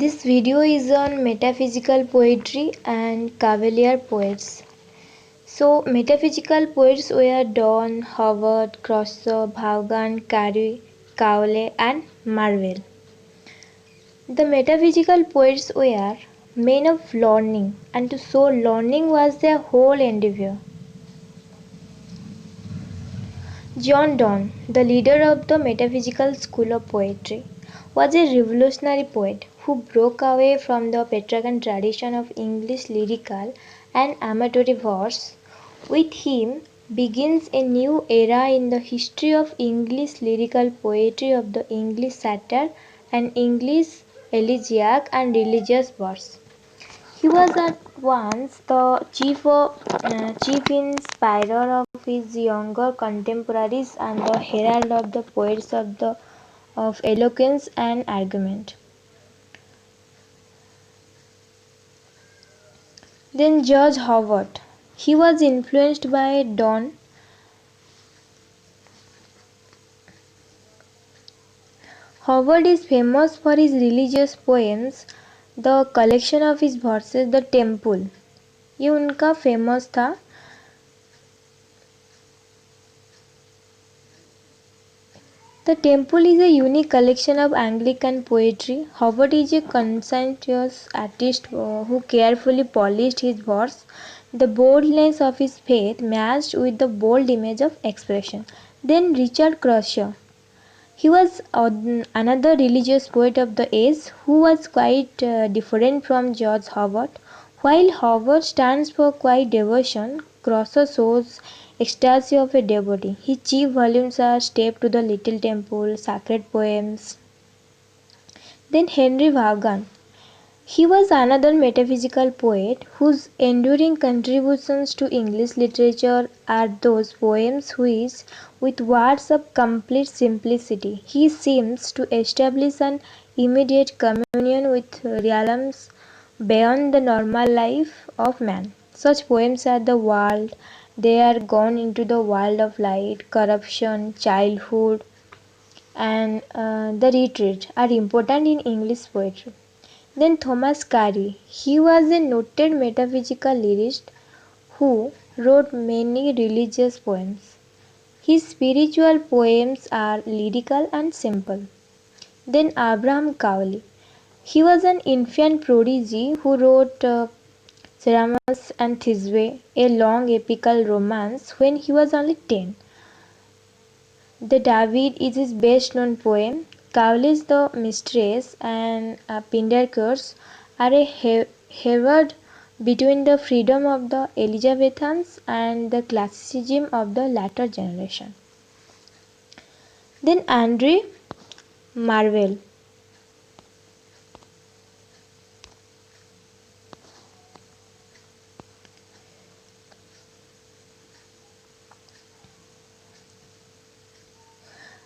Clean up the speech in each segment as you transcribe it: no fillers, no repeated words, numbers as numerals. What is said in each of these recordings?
This video is on metaphysical poetry and Cavalier poets. So, metaphysical poets were Donne, Howard, Chaucer, Vaughan, Carey, Cowley, and Marvell. The metaphysical poets were men of learning, and to show learning was their whole endeavor. John Donne, the leader of the metaphysical school of poetry, was a revolutionary poet who broke away from the Petrarchan tradition of English lyrical and amatory verse. With him begins a new era in the history of English lyrical poetry of the English satyr and English elegiac and religious verse. He was at once the chief inspirer of his younger contemporaries and the herald of the poets of eloquence and argument. Then George Howard. He was influenced by Donne. Howard is famous for his religious poems. The collection of his verses, The Temple, ये उनका famous था. The Temple is a unique collection of Anglican poetry. Howard is a conscientious artist who carefully polished his verse. The boldness of his faith matched with the bold image of expression. Then Richard Crashaw. He was another religious poet of the age who was quite different from George Howard. While Howard stands for quiet devotion, Crosser shows ecstasy of a devotee. His chief volumes are Step to the Little Temple, Sacred Poems. Then Henry Vaughan. He was another metaphysical poet whose enduring contributions to English literature are those poems which, with words of complete simplicity, he seems to establish an immediate communion with realms beyond the normal life of man. Such poems are The World, They Are Gone into the World of Light, Corruption, Childhood, and The Retreat are important in English poetry. Then Thomas Carey. He was a noted metaphysical lyricist who wrote many religious poems. His spiritual poems are lyrical and simple. Then Abraham Cowley. He was an infant prodigy who wrote Semiramis and Thisbe, a long epical romance, when he was only 10. The David is his best known poem. Cowley's The Mistress and Pindarcus are a hayward between the freedom of the Elizabethans and the classicism of the latter generation. Then Andre Marvell.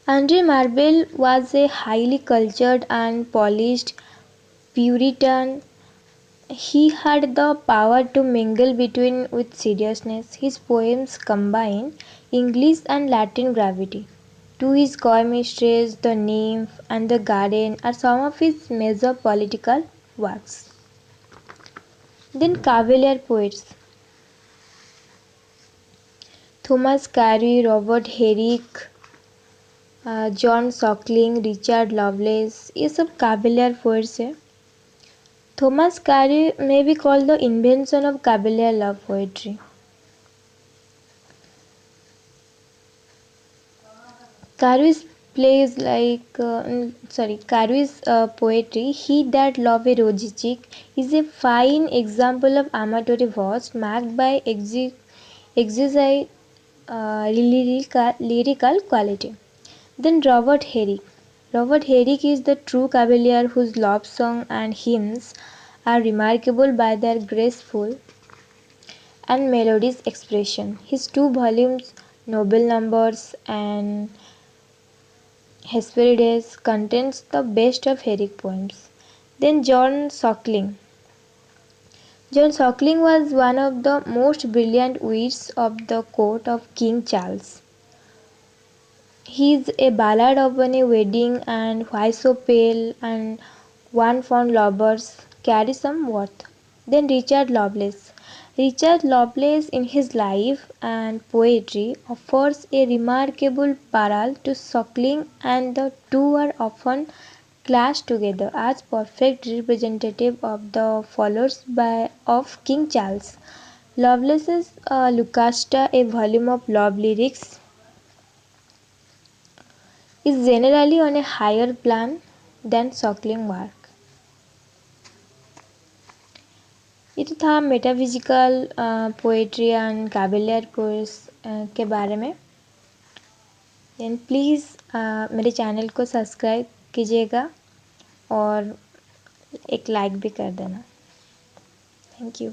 Andre Marvell was a highly cultured and polished Puritan. He had the power to mingle between with seriousness. His poems combine English and Latin gravity. To his coy mistress, the nymph, and the garden are some of his major political works. Then Cavalier poets. Thomas Carey, Robert Herrick, John Suckling, Richard Lovelace, ये सब cavalier poets है. Thomas Carey may be called the invention of Cavalier love poetry. Carewy's plays like Carewy's poetry, "He That Love a Rosy Cheek," is a fine example of amatory verse marked by exquisite lyrical quality. Then Robert Herrick. Robert Herrick is the true Cavalier whose love song and hymns are remarkable by their graceful and melodious expression. His two volumes, Noble Numbers and Hesperides, contains the best of Herrick poems. Then John Suckling. John Suckling was one of the most brilliant wits of the court of King Charles. He is a ballad of a wedding and Why So Pale and One found lovers carry some worth. Then Richard Lovelace. Richard Lovelace in his life and poetry offers a remarkable parallel to Suckling, and the two are often classed together as perfect representative of the followers of King Charles. Lovelace's Lucasta, a volume of love lyrics, is generally on a higher plan than Suckling work. ये तो था metaphysical poetry and कैबेलियर Poes के बारे में। Then please मेरे channel को subscribe कीजिएगा और एक लाइक भी कर देना। Thank you.